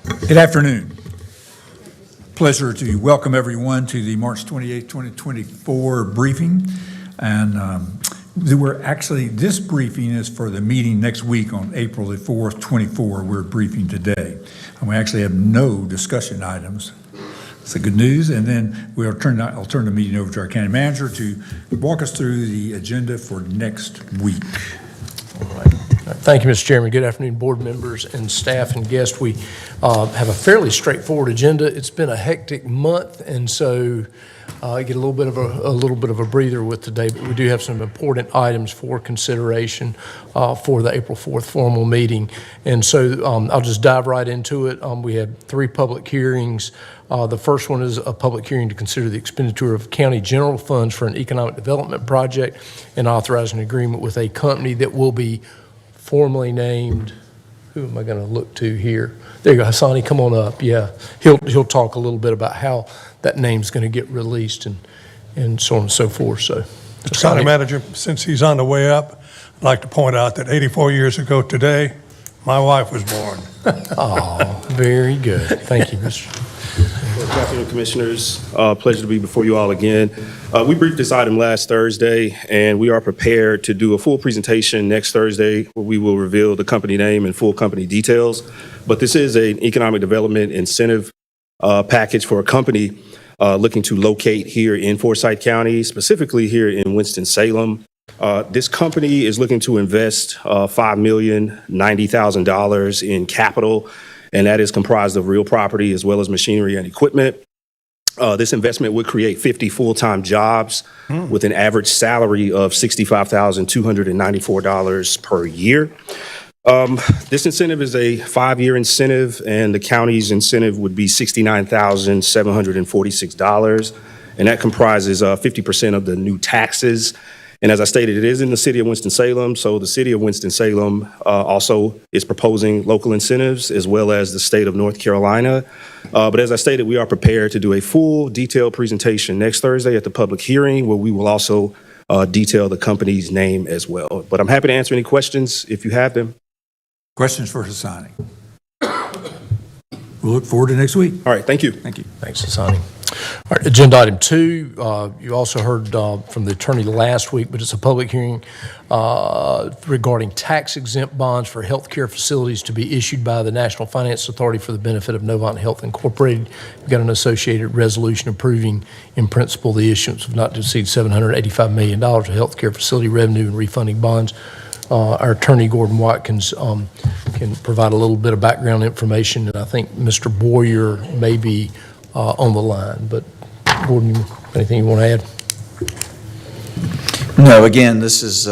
Good afternoon. Pleasure to welcome everyone to the March 28, 2024 briefing. And this briefing is for the meeting next week on April the 4th, 24. We're briefing today. And we actually have no discussion items. That's the good news. And then I'll turn the meeting over to our county manager to walk us through the agenda for next week. All right. Thank you, Mr. Chairman. Good afternoon, board members and staff and guests. We have a fairly straightforward agenda. It's been a hectic month, and so I get a little bit of a breather with today. But we do have some important items for consideration for the April 4th formal meeting, and so I'll just dive right into it. We had 3 public hearings. The first one is a public hearing to consider the expenditure of county general funds for an economic development project and authorize an agreement with a company that will be formally named. Who am I going to look to here? There you go, Hassani, come on up. Yeah, he'll talk a little bit about how that name's going to get released and so on and so forth. So, Mr. County Manager, since he's on the way up, I'd like to point out that 84 years ago today, my wife was born. Oh, very good. Thank you, Mr. Good afternoon, Commissioners. Pleasure to be before you all again. We briefed this item last Thursday, and we are prepared to do a full presentation next Thursday where we will reveal the company name and full company details. But this is an economic development incentive package for a company looking to locate here in Forsyth County, specifically here in Winston-Salem. This company is looking to invest $5,090,000 in capital, and that is comprised of real property as well as machinery and equipment. This investment would create 50 full-time jobs with an average salary of $65,294 per year. This incentive is a 5-year incentive, and the county's incentive would be $69,746, and that comprises 50% of the new taxes. And as I stated, it is in the city of Winston-Salem, so the city of Winston-Salem also is proposing local incentives as well as the state of North Carolina. But as I stated, we are prepared to do a full detailed presentation next Thursday at the public hearing where we will also detail the company's name as well. But I'm happy to answer any questions if you have them. Questions for Hassani? We'll look forward to next week. All right, thank you. Thank you. Thanks, Hassani. All right, agenda item 2, you also heard from the attorney last week, but it's a public hearing regarding tax-exempt bonds for healthcare facilities to be issued by the National Finance Authority for the benefit of Novant Health Incorporated. We've got an associated resolution approving in principle the issuance of not to exceed $785 million of healthcare facility revenue and refunding bonds. Our attorney, Gordon Watkins, can provide a little bit of background information, and I think Mr. Boyer may be on the line, but Gordon, anything you want to add? No, again, this is,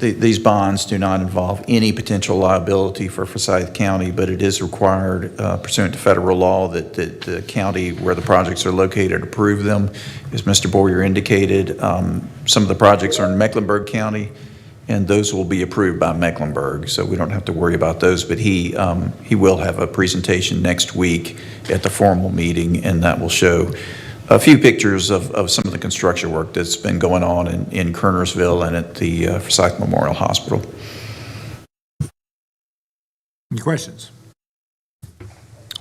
these bonds do not involve any potential liability for Forsyth County, but it is required pursuant to federal law that the county where the projects are located approve them. As Mr. Boyer indicated, some of the projects are in Mecklenburg County, and those will be approved by Mecklenburg, so we don't have to worry about those. But he will have a presentation next week at the formal meeting, and that will show a few pictures of some of the construction work that's been going on in Kernersville and at the Forsyth Memorial Hospital. Any questions?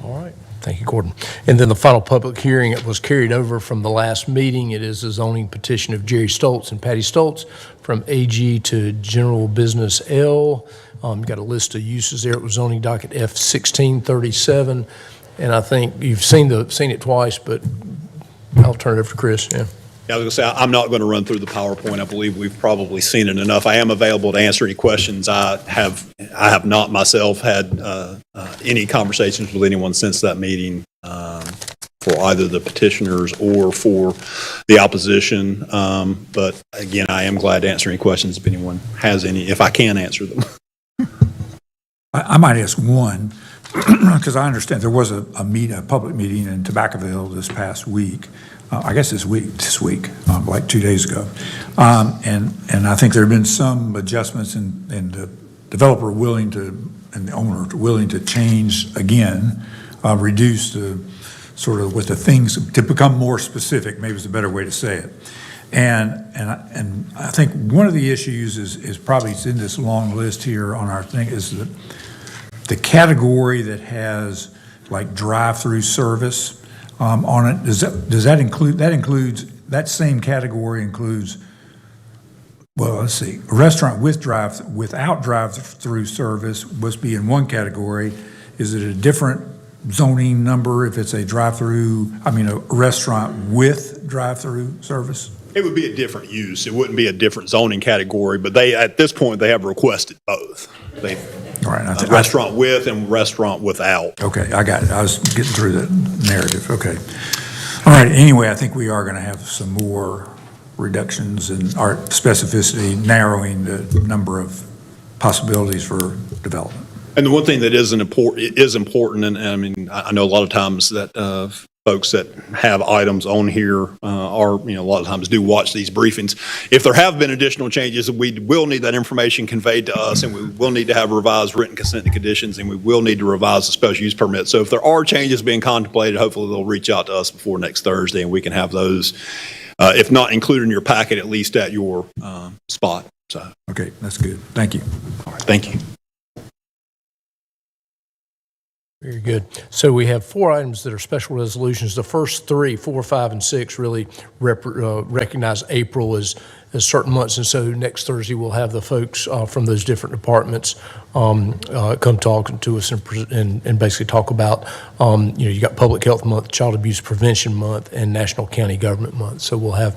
All right. Thank you, Gordon. And then the final public hearing, it was carried over from the last meeting. It is a zoning petition of Jerry Stoltz and Patty Stoltz from AG to General Business L. You've got a list of uses there. It was zoning docket F1637. And I think you've seen it twice, but I'll turn it over to Chris. Yeah. I was going to say, I'm not going to run through the PowerPoint. I believe we've probably seen it enough. I am available to answer any questions. I have not myself had any conversations with anyone since that meeting for either the petitioners or for the opposition. But again, I am glad to answer any questions if anyone has any, if I can answer them. I might ask one, because I understand there was a public meeting in Tobaccoville this past week. I guess this week, like 2 days ago. And I think there have been some adjustments and the developer and the owner willing to change again, reduce the sort of with the things to become more specific, maybe is a better way to say it. And I think one of the issues is probably it's in this long list here on our thing is that the category that has like drive-through service on it. Does that include, that same category includes, well, let's see, a restaurant without drive-through service must be in one category. Is it a different zoning number if it's a a restaurant with drive-through service? It would be a different use. It wouldn't be a different zoning category, but at this point, they have requested both. All right. Restaurant with and restaurant without. Okay, I got it. I was getting through the narrative. Okay. All right, anyway, I think we are going to have some more reductions in our specificity, narrowing the number of possibilities for development. And the one thing that is important, and I mean, I know a lot of times that folks that have items on here are, a lot of times do watch these briefings. If there have been additional changes, we will need that information conveyed to us, and we will need to have revised written consent and conditions, and we will need to revise the special use permit. So if there are changes being contemplated, hopefully they'll reach out to us before next Thursday, and we can have those, if not included in your packet, at least at your spot. So, Okay, that's good. Thank you. all right, thank you. Very good. So we have 4 items that are special resolutions. The first 3, 4, 5, and 6 really recognize April as certain months. And so next Thursday, we'll have the folks from those different departments come talk to us and basically talk about, you got Public Health Month, Child Abuse Prevention Month, and National County Government Month. So we'll have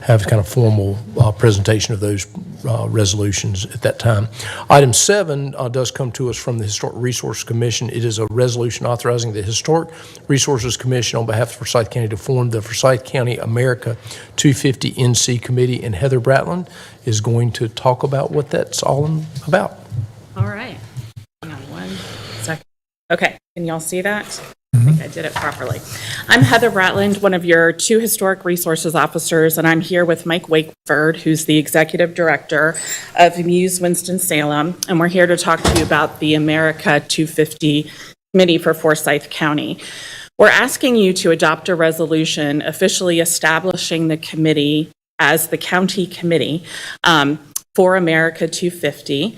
kind of formal presentation of those resolutions at that time. Item 7 does come to us from the Historic Resources Commission. It is a resolution authorizing the Historic Resources Commission on behalf of Forsyth County to form the Forsyth County America 250 NC Committee, and Heather Bratland is going to talk about what that's all about. All right. Hang on 1 second. Okay, can y'all see that? I think I did it properly. I'm Heather Bratland, one of your 2 Historic Resources Officers, and I'm here with Mike Wakeford, who's the Executive Director of Muse Winston-Salem, and we're here to talk to you about the America 250 Committee for Forsyth County. We're asking you to adopt a resolution officially establishing the committee as the county committee for America 250.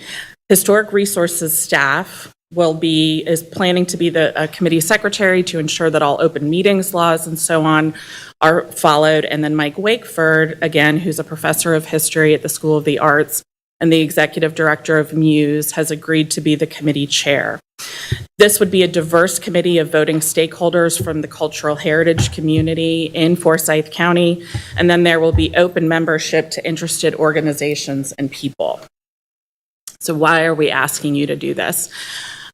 Historic Resources staff is planning to be the committee secretary to ensure that all open meetings laws and so on are followed. And then Mike Wakeford, again, who's a professor of history at the School of the Arts and the executive director of Muse, has agreed to be the committee chair. This would be a diverse committee of voting stakeholders from the cultural heritage community in Forsyth County, and then there will be open membership to interested organizations and people. So why are we asking you to do this?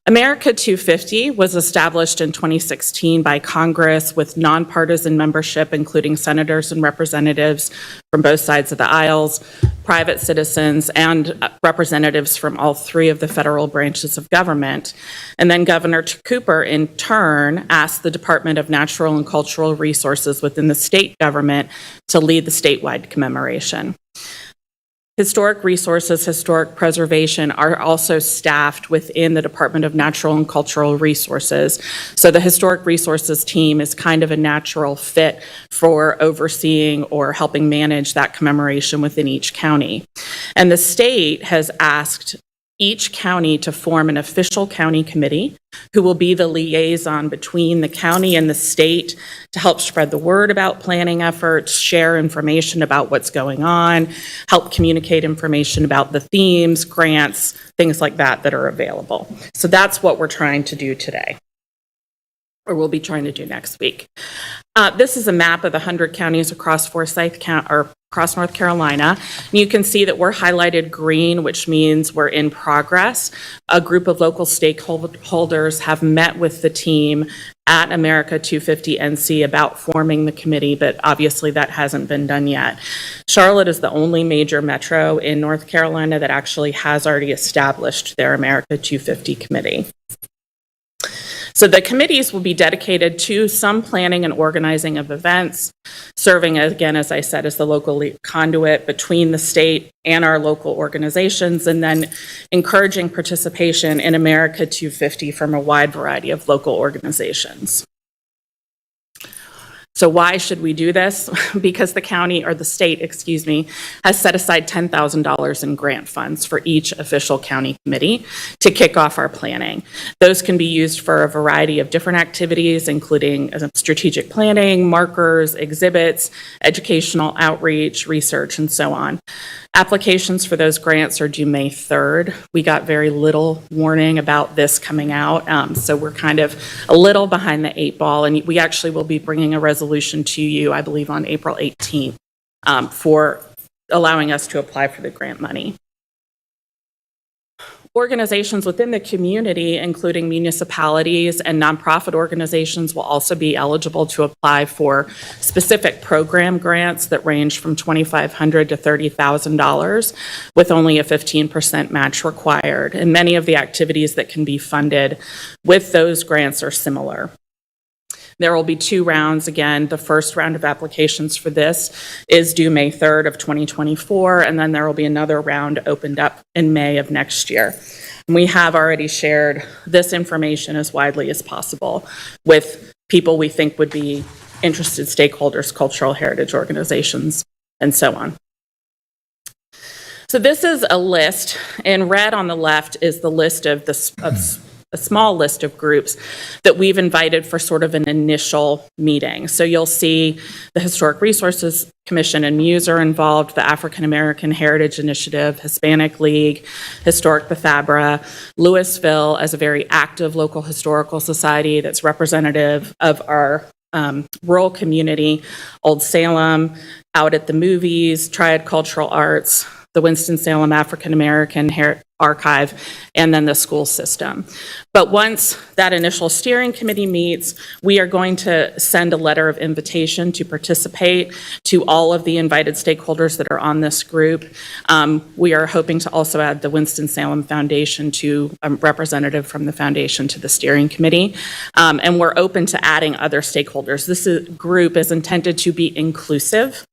America 250 was established in 2016 by Congress with nonpartisan membership, including senators and representatives from both sides of the aisles, private citizens, and representatives from all 3 of the federal branches of government. And then Governor Cooper, in turn, asked the Department of Natural and Cultural Resources within the state government to lead the statewide commemoration. Historic Resources, Historic Preservation are also staffed within the Department of Natural and Cultural Resources. So the Historic Resources team is kind of a natural fit for overseeing or helping manage that commemoration within each county. And the state has asked each county to form an official county committee who will be the liaison between the county and the state to help spread the word about planning efforts, share information about what's going on, help communicate information about the themes, grants, things like that are available. So that's what we're trying to do today, or we'll be trying to do next week. This is a map of the 100 counties across Forsyth County, or across North Carolina. And you can see that we're highlighted green, which means we're in progress. A group of local stakeholders have met with the team at America 250 NC about forming the committee, but obviously that hasn't been done yet. Charlotte is the only major metro in North Carolina that actually has already established their America 250 committee. So the committees will be dedicated to some planning and organizing of events, serving, again, as I said, as the local conduit between the state and our local organizations, and then encouraging participation in America 250 from a wide variety of local organizations. So why should we do this? Because the county, or the state, excuse me, has set aside $10,000 in grant funds for each official county committee to kick off our planning. Those can be used for a variety of different activities, including strategic planning, markers, exhibits, educational outreach, research, and so on. Applications for those grants are due May 3rd. We got very little warning about this coming out, so we're kind of a little behind the 8 ball, and we actually will be bringing a resolution to you, I believe, on April 18th for allowing us to apply for the grant money. Organizations within the community, including municipalities and nonprofit organizations, will also be eligible to apply for specific program grants that range from $2,500 to $30,000, with only a 15% match required. And many of the activities that can be funded with those grants are similar. There will be 2 rounds. Again, the first round of applications for this is due May 3rd of 2024, and then there will be another round opened up in May of next year. And we have already shared this information as widely as possible with people we think would be interested stakeholders, cultural heritage organizations, and so on. So this is a list. In red on the left is the list of a small list of groups that we've invited for sort of an initial meeting. So you'll see the Historic Resources Commission and Muse are involved, the African American Heritage Initiative, Hispanic League, Historic Bethabara, Louisville as a very active local historical society that's representative of our rural community, Old Salem, Out at the Movies, Triad Cultural Arts, the Winston-Salem African American Archive, and then the school system. But once that initial steering committee meets, we are going to send a letter of invitation to participate to all of the invited stakeholders that are on this group. We are hoping to also add the Winston-Salem Foundation to a representative from the foundation to the steering committee. And we're open to adding other stakeholders. This group is intended to be inclusive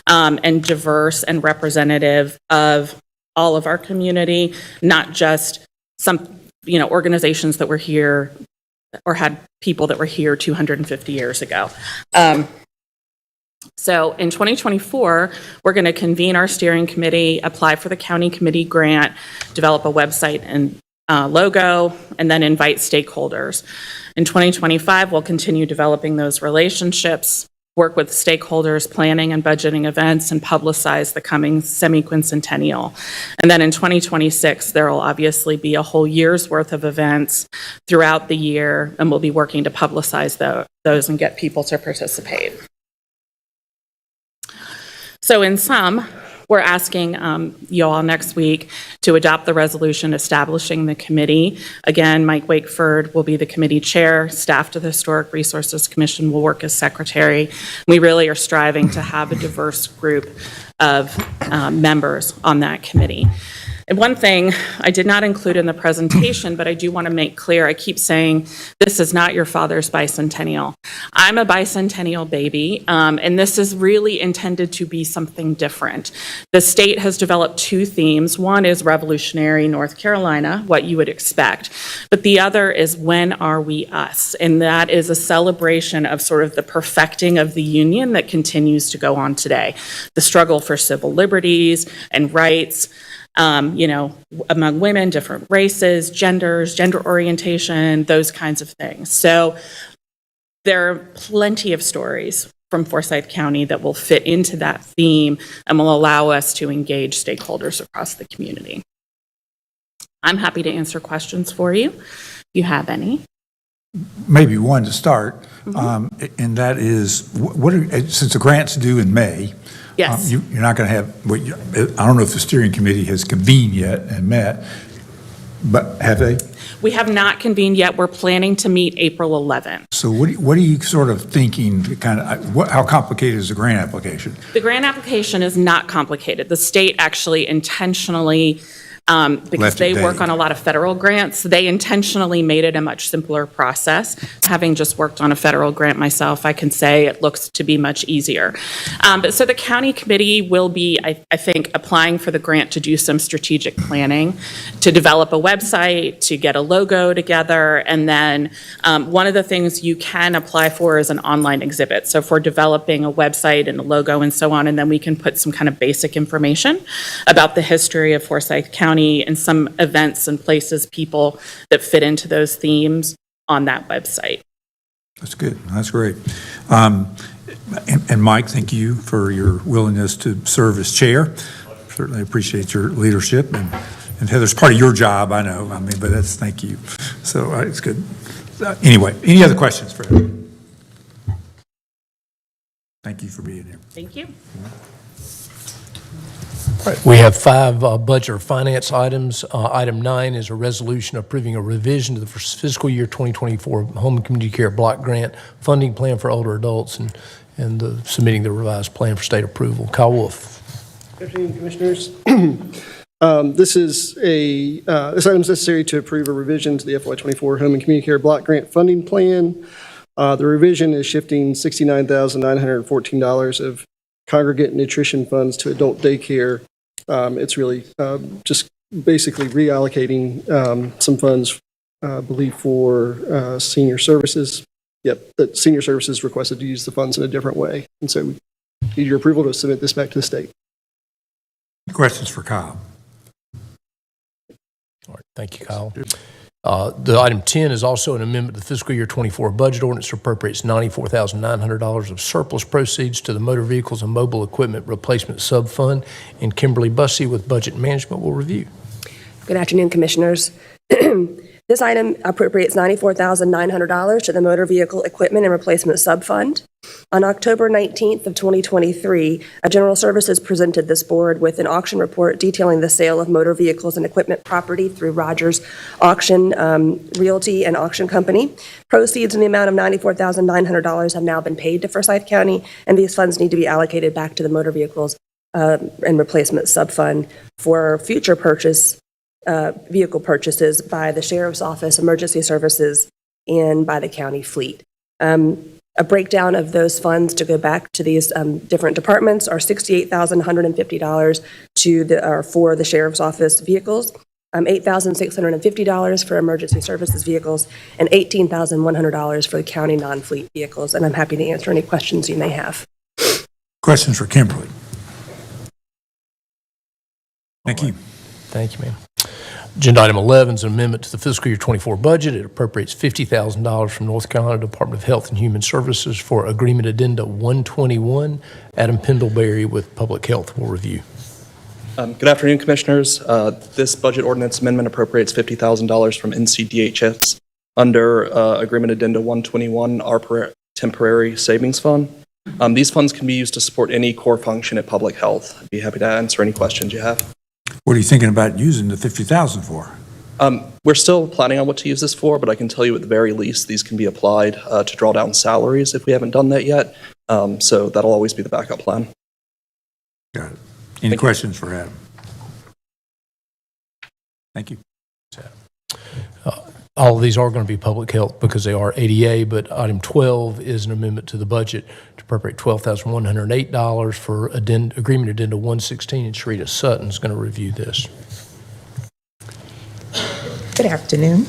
and diverse and representative of all of our community, not just some, organizations that were here or had people that were here 250 years ago. So in 2024, we're going to convene our steering committee, apply for the county committee grant, develop a website and logo, and then invite stakeholders. In 2025, we'll continue developing those relationships, work with stakeholders, planning and budgeting events, and publicize the coming semi-quincentennial. And then in 2026, there will obviously be a whole year's worth of events throughout the year, and we'll be working to publicize those and get people to participate. So in sum, we're asking you all next week to adopt the resolution establishing the committee. Again, Mike Wakeford will be the committee chair. Staff to the Historic Resources Commission will work as secretary. We really are striving to have a diverse group of members on that committee. And one thing I did not include in the presentation, but I do want to make clear, I keep saying this is not your father's bicentennial. I'm a bicentennial baby, and this is really intended to be something different. The state has developed 2 themes. One is Revolutionary North Carolina, what you would expect, but the other is When Are We Us? And that is a celebration of sort of the perfecting of the union that continues to go on today. The struggle for civil liberties and rights, among women, different races, genders, gender orientation, those kinds of things. So there are plenty of stories from Forsyth County that will fit into that theme and will allow us to engage stakeholders across the community. I'm happy to answer questions for you, if you have any. Maybe one to start, and that is, since the grant's due in May, Yes. You're not going to have, I don't know if the steering committee has convened yet and met, but have they? We have not convened yet. We're planning to meet April 11th. So what are you sort of thinking, how complicated is the grant application? The grant application is not complicated. The state actually intentionally because Left it they work vague. on a lot of federal grants. They intentionally made it a much simpler process. Having just worked on a federal grant myself, I can say it looks to be much easier. But so the county committee will be, I think, applying for the grant to do some strategic planning, to develop a website, to get a logo together, and then one of the things you can apply for is an online exhibit. So if we're developing a website and a logo and so on, and then we can put some kind of basic information about the history of Forsyth County and some events and places, people that fit into those themes on that website. That's good. That's great. And Mike, thank you for your willingness to serve as chair. Certainly appreciate your leadership. And Heather's part of your job, I know. I mean, but that's, thank you. So it's good. Anyway, any other questions for Heather? Thank you for being here. Thank you. We have 5 budget or finance items. Item 9 is a resolution approving a revision to the fiscal year 2024 Home and Community Care Block Grant funding plan for older adults and submitting the revised plan for state approval. Kyle Wolf. Good afternoon, Commissioners. This item is necessary to approve a revision to the FY24 Home and Community Care Block Grant Funding Plan. The revision is shifting $69,914 of congregate nutrition funds to adult daycare. It's really just basically reallocating some funds, I believe, for senior services. Yep, that senior services requested to use the funds in a different way. And so we need your approval to submit this back to the state. Questions for Kyle? All right, thank you, Kyle. The item 10 is also an amendment to the fiscal year 24 budget ordinance to appropriates $94,900 of surplus proceeds to the Motor Vehicles and Mobile Equipment Replacement Subfund, and Kimberly Bussey with Budget Management will review. Good afternoon, Commissioners. This item appropriates $94,900 to the Motor Vehicle Equipment and Replacement Subfund. On October 19th of 2023, General Services presented this board with an auction report detailing the sale of motor vehicles and equipment property through Rogers Auction Realty and Auction Company. Proceeds in the amount of $94,900 have now been paid to Forsyth County, and these funds need to be allocated back to the Motor Vehicles and Replacement Subfund for future vehicle purchases by the Sheriff's Office, Emergency Services, and by the county fleet. A breakdown of those funds to go back to these different departments are $68,150 for the Sheriff's Office vehicles, $8,650 for Emergency Services vehicles, and $18,100 for the county non-fleet vehicles. And I'm happy to answer any questions you may have. Questions for Kimberly? Thank you. Thank you, ma'am. Agenda item 11 is an amendment to the fiscal year 24 budget. It appropriates $50,000 from North Carolina Department of Health and Human Services for Agreement Addenda 121. Adam Pendlebury with Public Health will review. Good afternoon, Commissioners. This budget ordinance amendment appropriates $50,000 from NCDHS under Agreement Addenda 121, our temporary savings fund. These funds can be used to support any core function at public health. I'd be happy to answer any questions you have. What are you thinking about using the $50,000 for? We're still planning on what to use this for, but I can tell you at the very least, these can be applied to draw down salaries if we haven't done that yet. So that'll always be the backup plan. Got it. Any questions for Adam? Thank you. All of these are going to be public health because they are ADA, but item 12 is an amendment to the budget to appropriate $12,108 for Agreement Addenda 116, and Sharita Sutton is going to review this. Good afternoon.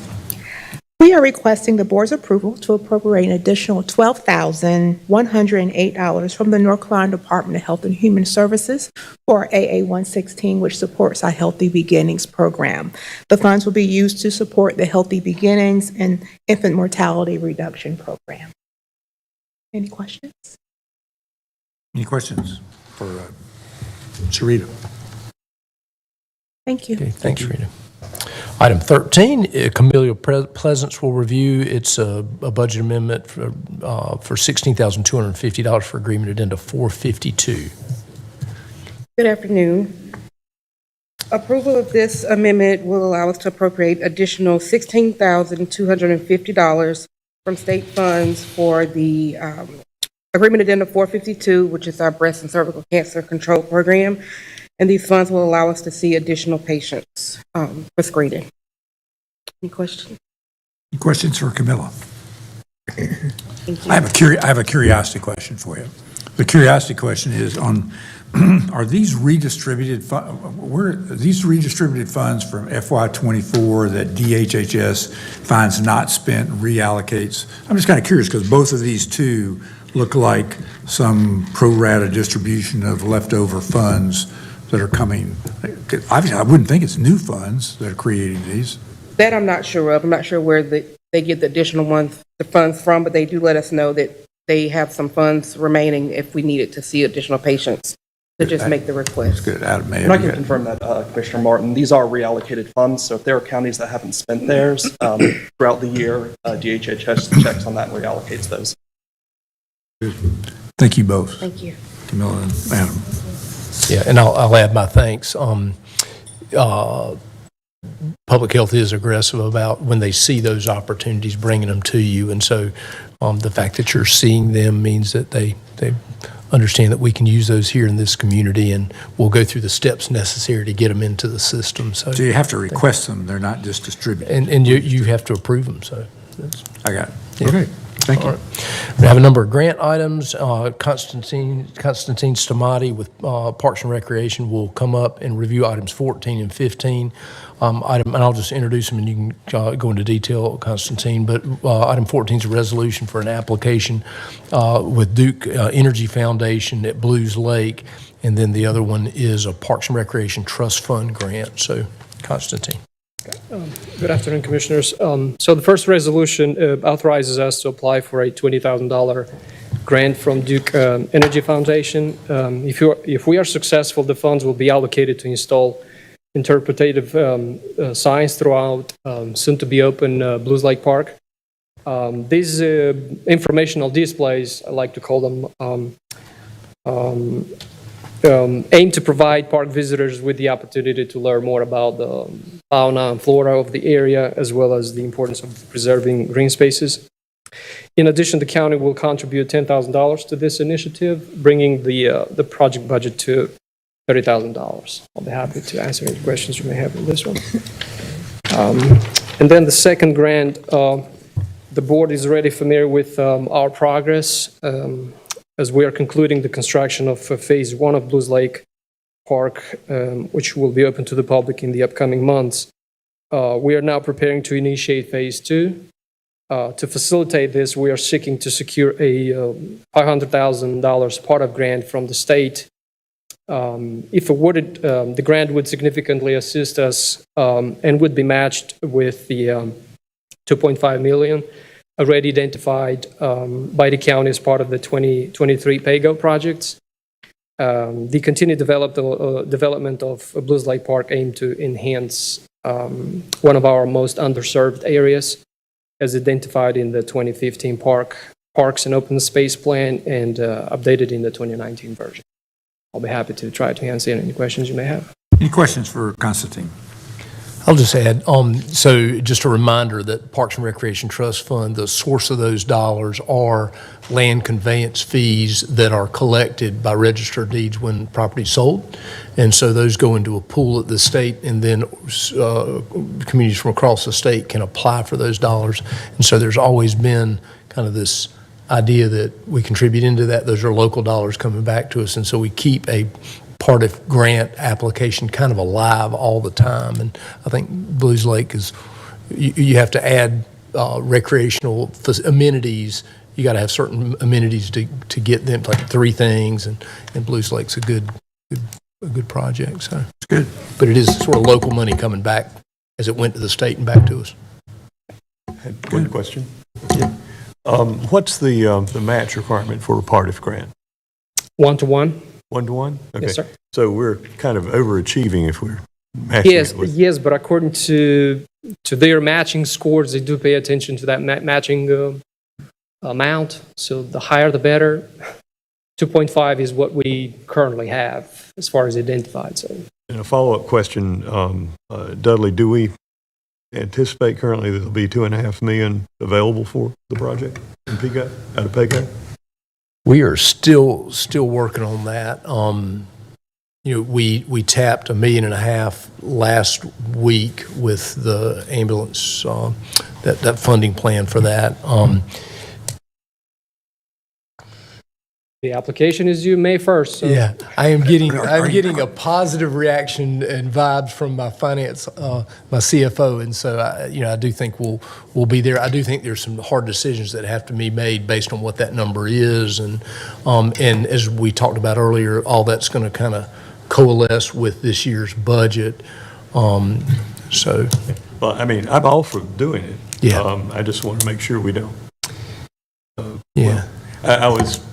We are requesting the board's approval to appropriate an additional $12,108 from the North Carolina Department of Health and Human Services for AA 116, which supports our Healthy Beginnings program. The funds will be used to support the Healthy Beginnings and infant mortality reduction program. Any questions? Any questions for Sharita? Thank you. Okay, thanks, Rita. Item 13, Camellia Pleasance will review. It's a budget amendment for $16,250 for Agreement Addenda 452. Good afternoon. Approval of this amendment will allow us to appropriate additional $16,250 from state funds for the Agreement Addenda 452, which is our breast and cervical cancer control program. and these funds will allow us to see additional patients for screening. Any questions? Any questions for Camilla? Thank you. I have a curiosity question for you. The curiosity question is on, are these redistributed, these redistributed funds from FY '24 that DHHS finds not spent, reallocates? I'm just kind of curious because both of these two look like some pro rata distribution of leftover funds that are coming. Obviously, I wouldn't think it's new funds that are creating these. That I'm not sure of. I'm not sure where they get the additional the funds from, but they do let us know that they have some funds remaining if we needed to see additional patients to just make the request. Good, Adam, may And I can confirm that, Commissioner Martin, these are reallocated funds, so if there are counties that haven't spent theirs throughout the year, DHHS checks on that and reallocates those. Thank you both, Thank you. Camilla and Adam. Yeah, and I'll add my thanks. Public health is aggressive about when they see those opportunities, bringing them to you. And so the fact that you're seeing them means that they understand that we can use those here in this community, and we'll go through the steps necessary to get them into the system. So So you have to request them, they're not just distributed. and you have to approve them, so. I got it. Yeah. Okay, thank All you. right. We have a number of grant items. Constantine Stamati with Parks and Recreation will come up and review items 14 and 15. And I'll just introduce them and you can go into detail, Constantine. But item 14 is a resolution for an application with Duke Energy Foundation at Blues Lake. And then the other one is a Parks and Recreation Trust Fund grant. So, Constantine. Good afternoon, Commissioners. So the first resolution authorizes us to apply for a $20,000 grant from Duke Energy Foundation. If we are successful, the funds will be allocated to install interpretative signs throughout soon-to-be-open Blues Lake Park. These informational displays, I like to call them, aim to provide park visitors with the opportunity to learn more about the fauna and flora of the area, as well as the importance of preserving green spaces. In addition, the county will contribute $10,000 to this initiative, bringing the project budget to $30,000. I'll be happy to answer any questions you may have on this one. And then the second grant, the board is already familiar with our progress as we are concluding the construction of phase 1 of Blues Lake Park, which will be open to the public in the upcoming months. We are now preparing to initiate phase 2. To facilitate this, we are seeking to secure a $500,000 part-of grant from the state. If awarded, the grant would significantly assist us and would be matched with the $2.5 million already identified by the county as part of the 2023 PAYGO projects. The continued development of Blues Lake Park aimed to enhance one of our most underserved areas, as identified in the 2015 Parks and Open Space Plan and updated in the 2019 version. I'll be happy to try to answer any questions you may have. Any questions for Constantine? I'll just add, so just a reminder that Parks and Recreation Trust Fund, the source of those dollars are land conveyance fees that are collected by registered deeds when property's sold. And so those go into a pool at the state, and then communities from across the state can apply for those dollars. And so there's always been kind of this idea that we contribute into that. Those are local dollars coming back to us. And so we keep a part of grant application kind of alive all the time. And I think Blues Lake is, you have to add recreational amenities. You got to have certain amenities to get them, like 3 things, and Blues Lake's a good project. So It's good. but it is sort of local money coming back as it went to the state and back to us. One question. What's the match requirement for a part-of grant? 1-to-1? 1-to-1? Okay. Yes, sir. So we're kind of overachieving if we're matching Yes, it with. yes, but according to their matching scores, they do pay attention to that matching amount. So the higher, the better. 2.5 is what we currently have as far as identified. So And a follow-up question, Dudley, do we anticipate currently that there'll be $2.5 million available for the project in PGO, out of PAYGO? We are still working on that. we tapped $1.5 million last week with the ambulance, that funding plan for that. The application is due May 1st, so. Yeah, I'm getting a positive reaction and vibes from my finance, my CFO, and so I do think we'll be there. I do think there's some hard decisions that have to be made based on what that number is, and as we talked about earlier, all that's going to kind of coalesce with this year's budget. So, Well, I mean, I'm all for doing it. Yeah. I just want to make sure we don't. yeah. I was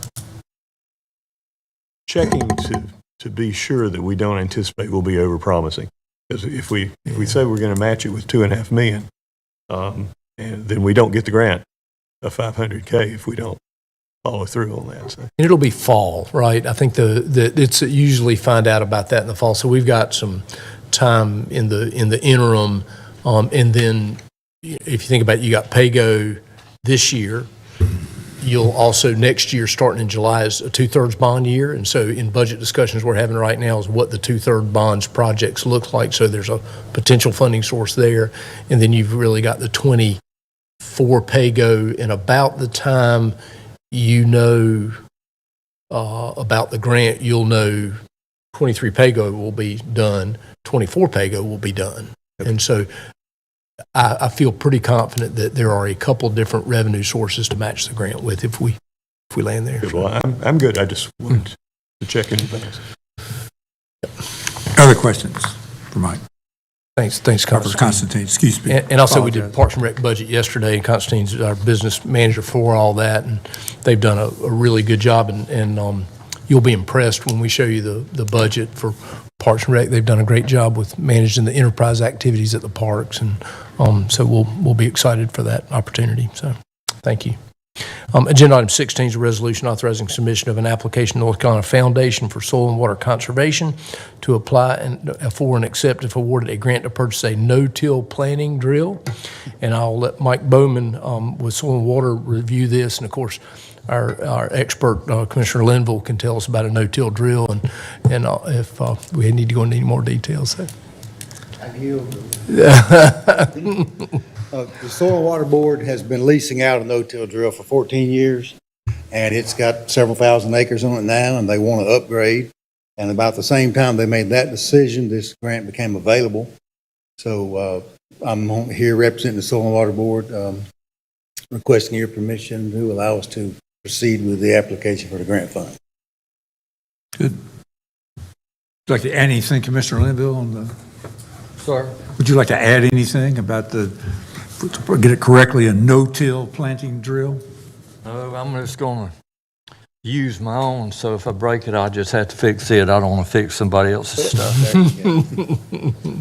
checking to be sure that we don't anticipate we'll be overpromising. Because if we say we're going to match it with $2.5 million, and then we don't get the grant of $500K if we don't follow through on that. So. And it'll be fall, right? I think it's usually find out about that in the fall. So we've got some time in the interim, and then if you think about it, you got PAYGO this year. You'll also, next year, starting in July, is a 2/3 bond year. And so in budget discussions we're having right now is what the 2/3 bonds projects look like. So there's a potential funding source there. And then you've really got the 24 PAYGO, and about the time about the grant, you'll know 23 PAYGO will be done, 24 PAYGO will be done. And so I feel pretty confident that there are a couple different revenue sources to match the grant with if we land there. Good. Well, I'm good. I just wanted to check in advance. Other questions for Mike? Thanks, Constantine, excuse me. And also, we did Apologize. Parks and Rec budget yesterday, and Constantine's our business manager for all that, and they've done a really good job, and you'll be impressed when we show you the budget for Parks and Rec. They've done a great job with managing the enterprise activities at the parks, and so we'll be excited for that opportunity. So, thank you. Agenda item 16 is a resolution authorizing submission of an application to North Carolina Foundation for Soil and Water Conservation to apply for and accept if awarded a grant to purchase a no-till planting drill. And I'll let Mike Bowman with Soil and Water review this. And of course, our expert, Commissioner Linville, can tell us about a no-till drill and if we need to go into any more details. So. The Soil and Water Board has been leasing out a no-till drill for 14 years, and it's got several thousand acres on it now, and they want to upgrade. And about the same time they made that decision, this grant became available. So I'm here representing the Soil and Water Board, requesting your permission to allow us to proceed with the application for the grant fund. Good. Would you like to add anything, Commissioner Linville, on the? Sir? Would you like to add anything about to get it correctly, a no-till planting drill? I'm just going to use my own, so if I break it, I'll just have to fix it. I don't want to fix somebody else's stuff.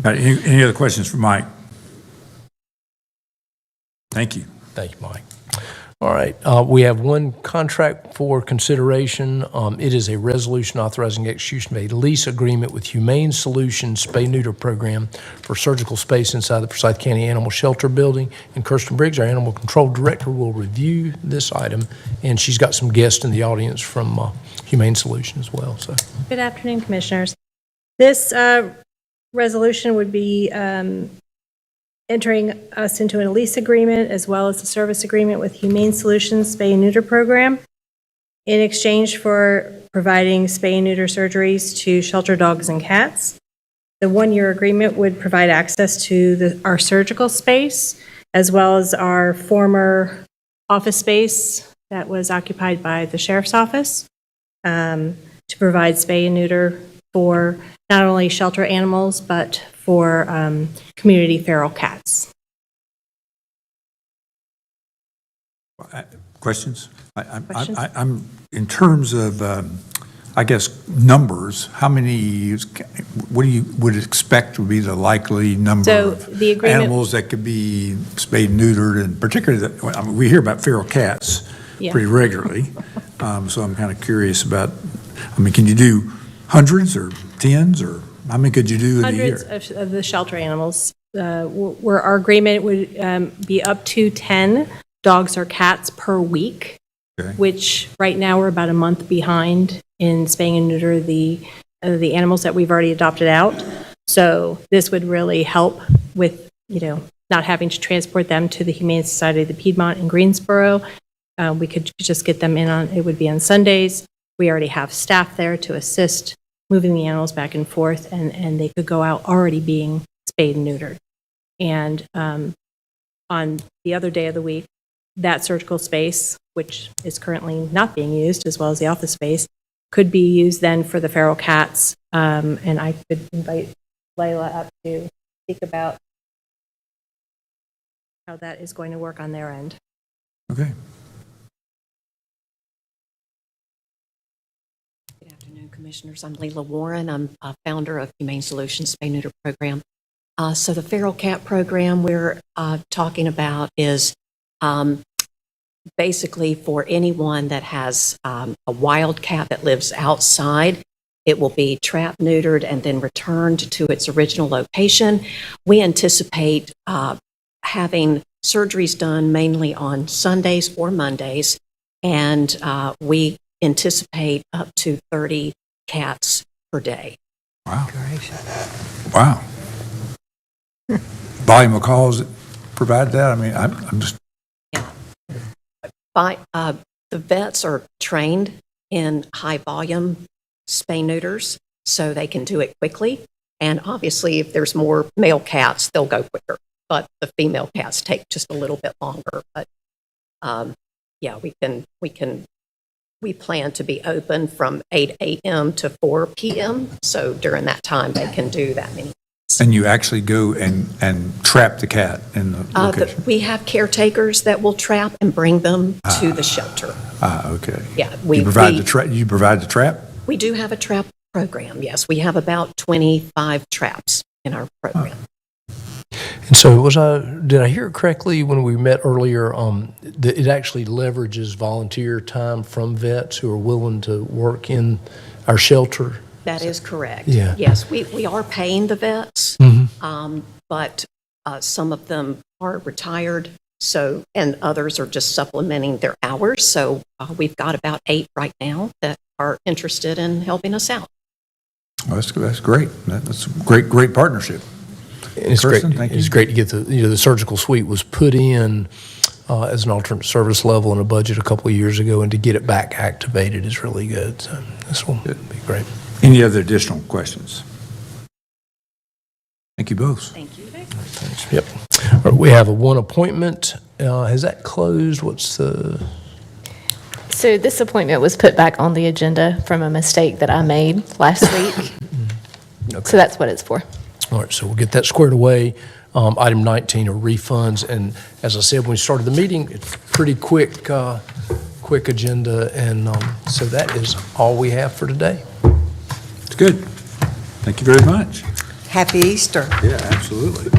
Any other questions for Mike? Thank you. Thank you, Mike. All right, we have one contract for consideration. It is a resolution authorizing execution of a lease agreement with Humane Solutions Spay-Neuter Program for surgical space inside the Forsyth County Animal Shelter Building. And Kirsten Briggs, our Animal Control Director, will review this item, and she's got some guests in the audience from Humane Solutions as well. So, good afternoon, Commissioners. This resolution would be entering us into a lease agreement as well as a service agreement with Humane Solutions Spay and Neuter Program in exchange for providing spay and neuter surgeries to shelter dogs and cats. The one-year agreement would provide access to our surgical space as well as our former office space that was occupied by the Sheriff's Office to provide spay and neuter for not only shelter animals, but for community feral cats. Questions? I'm in terms of, I guess, numbers, how many, what do you would expect would be the likely number of animals that could be spayed and neutered, and particularly, we hear about feral cats pretty regularly, so I'm kind of curious about, can you do hundreds or tens, or how many could you do in a year? Hundreds of the shelter animals, where our agreement would be up to 10 dogs or cats per week, which right now we're about a month behind in spaying and neuter the the animals that we've already adopted out. So this would really help with, not having to transport them to the Humane Society of the Piedmont in Greensboro. We could just get them in it would be on Sundays. We already have staff there to assist moving the animals back and forth, and they could go out already being spayed and neutered. And on the other day of the week, that surgical space, which is currently not being used, as well as the office space, could be used then for the feral cats. And I could invite Layla up to speak about how that is going to work on their end. Okay. Good afternoon, Commissioners. I'm Leila Warren. I'm a founder of Humane Solutions Spay Neuter Program. So the feral cat program we're talking about is basically for anyone that has a wild cat that lives outside. It will be trapped, neutered, and then returned to its original location. We anticipate having surgeries done mainly on Sundays or Mondays, and we anticipate up to 30 cats per day. Wow. Wow. Volume of calls that provide that? I mean, I'm just... The vets are trained in high volume spay neuters, so they can do it quickly. And obviously, if there's more male cats, they'll go quicker. But the female cats take just a little bit longer. But yeah, we plan to be open from 8 a.m. to 4 p.m. So during that time, they can do that many. And you actually go and trap the cat in the location? We have caretakers that will trap and bring them to the shelter. Okay. Yeah, you provide the trap? We do have a trap program, yes. We have about 25 traps in our program. And so did I hear it correctly when we met earlier, that it actually leverages volunteer time from vets who are willing to work in our shelter? That is correct. Yeah. Yes, we are paying the vets, but some of them are retired, and others are just supplementing their hours. So we've got about 8 right now that are interested in helping us out. Well, that's great. That's a great partnership. And it's Kirsten, great. thank you. It's great to get the surgical suite was put in as an alternate service level in a budget a couple of years ago, and to get it back activated is really good. So this will be great. Any other additional questions? Thank you both. Thank you. Thanks. Yep. All right, we have one appointment. Has that closed? What's the? So this appointment was put back on the agenda from a mistake that I made last week. Okay. So that's what it's for. All right, so we'll get that squared away. Item 19 are refunds, and as I said when we started the meeting, it's pretty quick agenda, and so that is all we have for today. It's good. Thank you very much. Happy Easter. Yeah, absolutely.